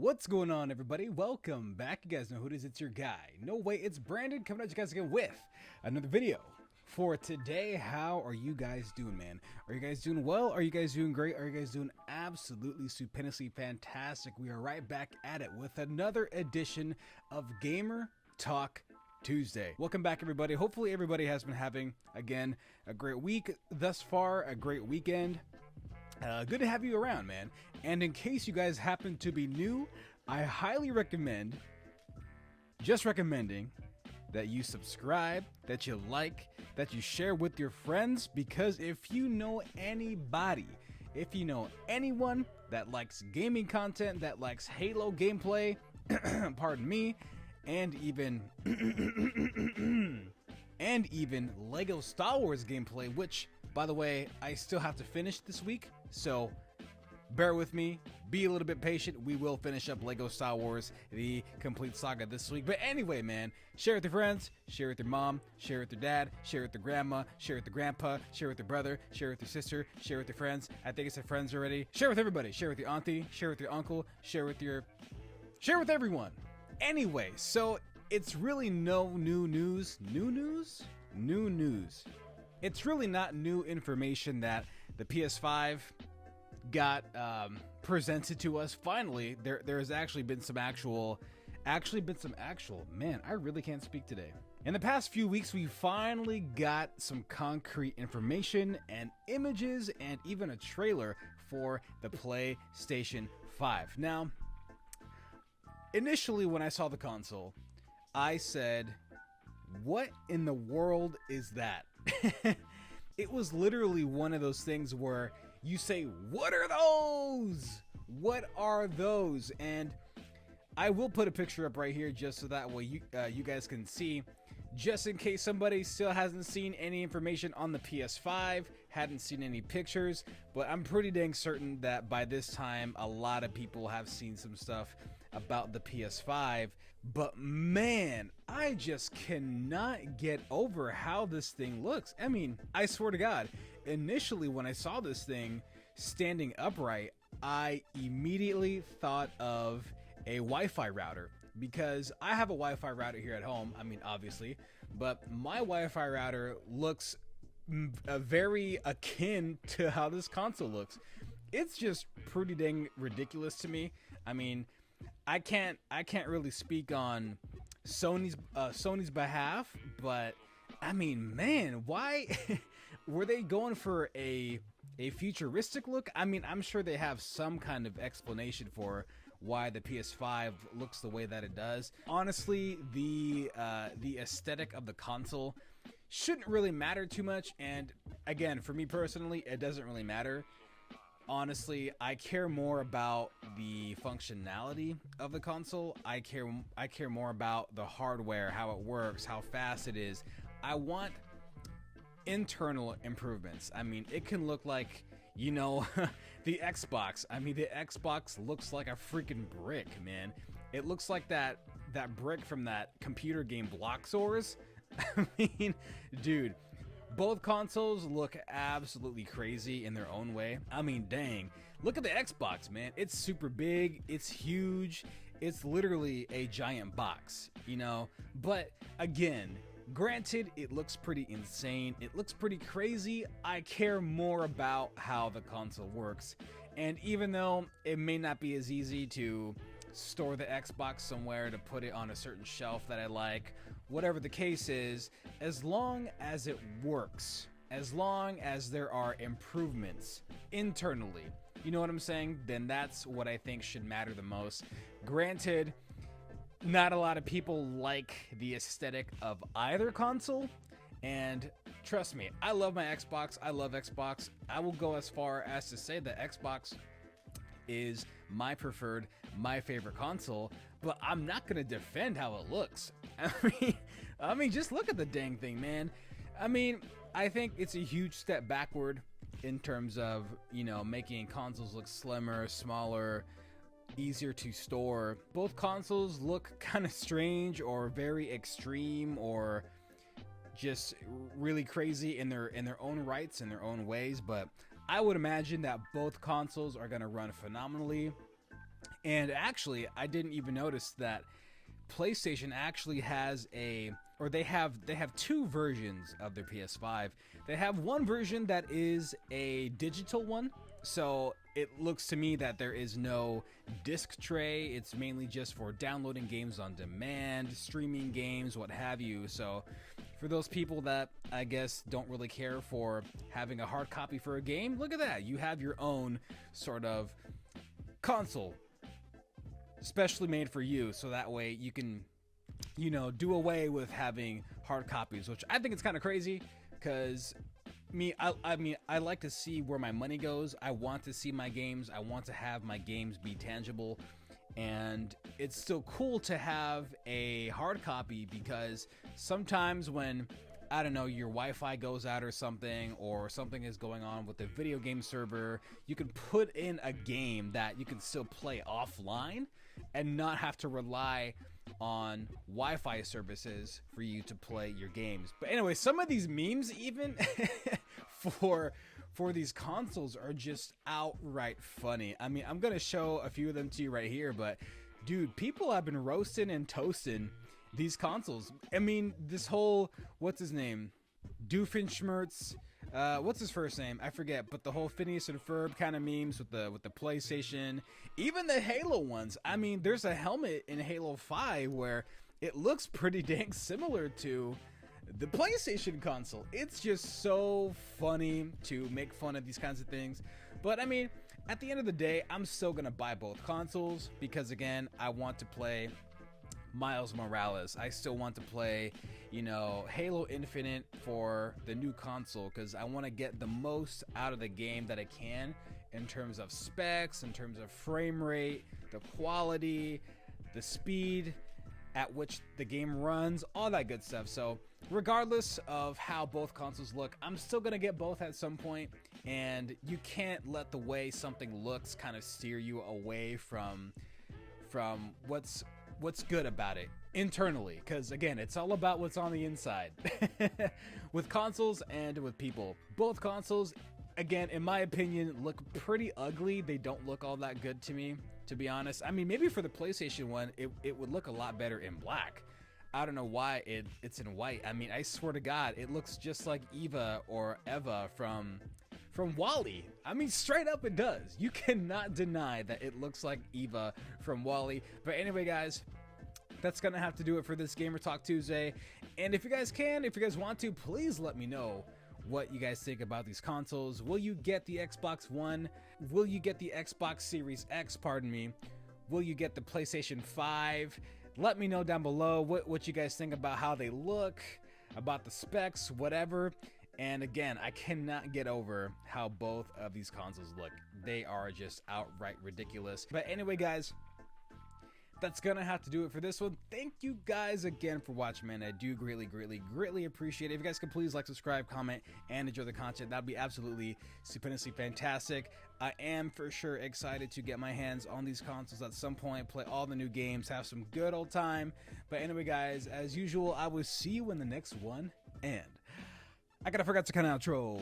What's going on, everybody? Welcome back. You guys know who it is. It's your guy. No way, it's Brandon coming at you guys again with another video. For today, how are you guys doing, man? Are you guys doing well? Are you guys doing great? Are you guys doing absolutely stupendously fantastic? We are right back at it with another edition of Gamer Talk Tuesday. Welcome back, everybody. Hopefully everybody has been having, again, a great week thus far, a great weekend. Good to have you around, man. And in case you guys happen to be new, I highly recommend, just recommending, that you subscribe, that you like, that you share with your friends, because if you know anybody, if you know anyone that likes gaming content, that likes Halo gameplay, pardon me, and even Lego Star Wars gameplay, which, by the way, I still have to finish this week, so bear with me, be a little bit patient. We will finish up Lego Star Wars, the complete saga this week. But anyway, man, share with your friends, share with your mom, share with your dad, share with your grandma, share with your grandpa, share with your brother, share with your sister, share with your friends. I think it's your friends already. Share with everybody. Share with your auntie, share with your uncle, share with everyone. Anyway, so it's really no new news. New news. It's really not new information that the PS5 got presented to us. Finally, there has actually been some actual, man, I really can't speak today. In the past few weeks, we finally got some concrete information and images and even a trailer for the PlayStation 5. Now, initially when I saw the console, I said, what in the world is that? It was literally one of those things where you say, what are those? What are those? And I will put a picture up right here just so that way you guys can see, just in case somebody still hasn't seen any information on the PS5, hadn't seen any pictures, but I'm pretty dang certain that by this time a lot of people have seen some stuff about the PS5. But man, I just cannot get over how this thing looks. I mean, I swear to God, initially when I saw this thing standing upright, I immediately thought of a Wi-Fi router, because I have a Wi-Fi router here at home. I mean, obviously, but my Wi-Fi router looks very akin to how this console looks. It's just pretty dang ridiculous to me. I mean, I can't really speak on Sony's behalf, but I mean, man, why were they going for a futuristic look? I mean, I'm sure they have some kind of explanation for why the PS5 looks the way that it does. Honestly, the aesthetic of the console shouldn't really matter too much, and again, for me personally, it doesn't really matter. Honestly, I care more about the functionality of the console. I care more about the hardware, how it works, how fast it is. I want internal improvements. I mean, it can look like, you know, the Xbox. I mean, the Xbox looks like a freaking brick, man. It looks like that brick from that computer game Bloxors. I mean, dude, both consoles look absolutely crazy in their own way. I mean, dang. Look at the Xbox, man. It's super big. It's huge. It's literally a giant box, you know? But again, granted, it looks pretty insane. It looks pretty crazy. I care more about how the console works. And even though it may not be as easy to store the Xbox somewhere, to put it on a certain shelf that I like, whatever the case is, as long as it works, as long as there are improvements internally, you know what I'm saying, then that's what I think should matter the most. Granted, not a lot of people like the aesthetic of either console, and trust me, I love my Xbox. I love Xbox. I will go as far as to say that Xbox is my preferred, my favorite console, but I'm not gonna defend how it looks. I mean, just look at the dang thing, man. I mean, I think it's a huge step backward in terms of, you know, making consoles look slimmer, smaller, easier to store. Both consoles look kind of strange or very extreme or just really crazy in their own rights, in their own ways, but I would imagine that both consoles are going to run phenomenally And actually, I didn't even notice that PlayStation actually has they have two versions of their PS5. They have one version that is a digital one, so it looks to me that there is no disc tray. It's mainly just for downloading games on demand, streaming games, what have you. So for those people that I guess don't really care for having a hard copy for a game, look at that. You have your own sort of console specially made for you, so that way you can, you know, do away with having hard copies, which I think it's kind of crazy because I like to see where my money goes. I want to see my games. I want to have my games be tangible, and it's still cool to have a hard copy because sometimes when, I don't know, your Wi-Fi goes out or something is going on with the video game server, you can put in a game that you can still play offline and not have to rely on Wi-Fi services for you to play your games. But anyway, some of these memes even for these consoles are just outright funny. I mean, I'm gonna show a few of them to you right here, but dude, people have been roasting and toasting these consoles. I mean, this whole, what's his name, Doofenshmirtz, what's his first name? I forget, but the whole Phineas and Ferb kind of memes with the PlayStation, even the Halo ones. I mean, there's a helmet in Halo 5 where it looks pretty dang similar to the PlayStation console. It's just so funny to make fun of these kinds of things. But I mean, at the end of the day, I'm still gonna buy both consoles because, again, I want to play Miles Morales. I still want to play, you know, Halo Infinite for the new console because I want to get the most out of the game that I can in terms of specs, in terms of frame rate, the quality, the speed at which the game runs, all that good stuff. So regardless of how both consoles look, I'm still gonna get both at some point, and you can't let the way something looks kind of steer you away from what's good about it internally, because again, it's all about what's on the inside with consoles and with people. Both consoles, again, in my opinion, look pretty ugly. They don't look all that good to me, to be honest. I mean, maybe for the PlayStation one, it would look a lot better in black. I don't know why it's in white. I mean, I swear to God, it looks just like Eva or Eva from WALL-E. I mean, straight up it does. You cannot deny that it looks like Eva from WALL-E. But anyway, guys, that's gonna have to do it for this Gamer Talk Tuesday. And if you guys want to, please let me know what you guys think about these consoles. Will you get the Xbox One? Will you get the Xbox Series X, pardon me? Will you get the PlayStation 5? Let me know down below what you guys think about how they look, about the specs, whatever. And again, I cannot get over how both of these consoles look. They are just outright ridiculous. But anyway, guys, that's gonna have to do it for this one. Thank you guys again for watching, man. I do greatly appreciate it. If you guys could please like, subscribe, comment, and enjoy the content, that'd be absolutely stupendously fantastic. I am for sure excited to get my hands on these consoles at some point, play all the new games, have some good old time. But anyway, guys, as usual, I will see you in the next one, and I forgot to kind of outro.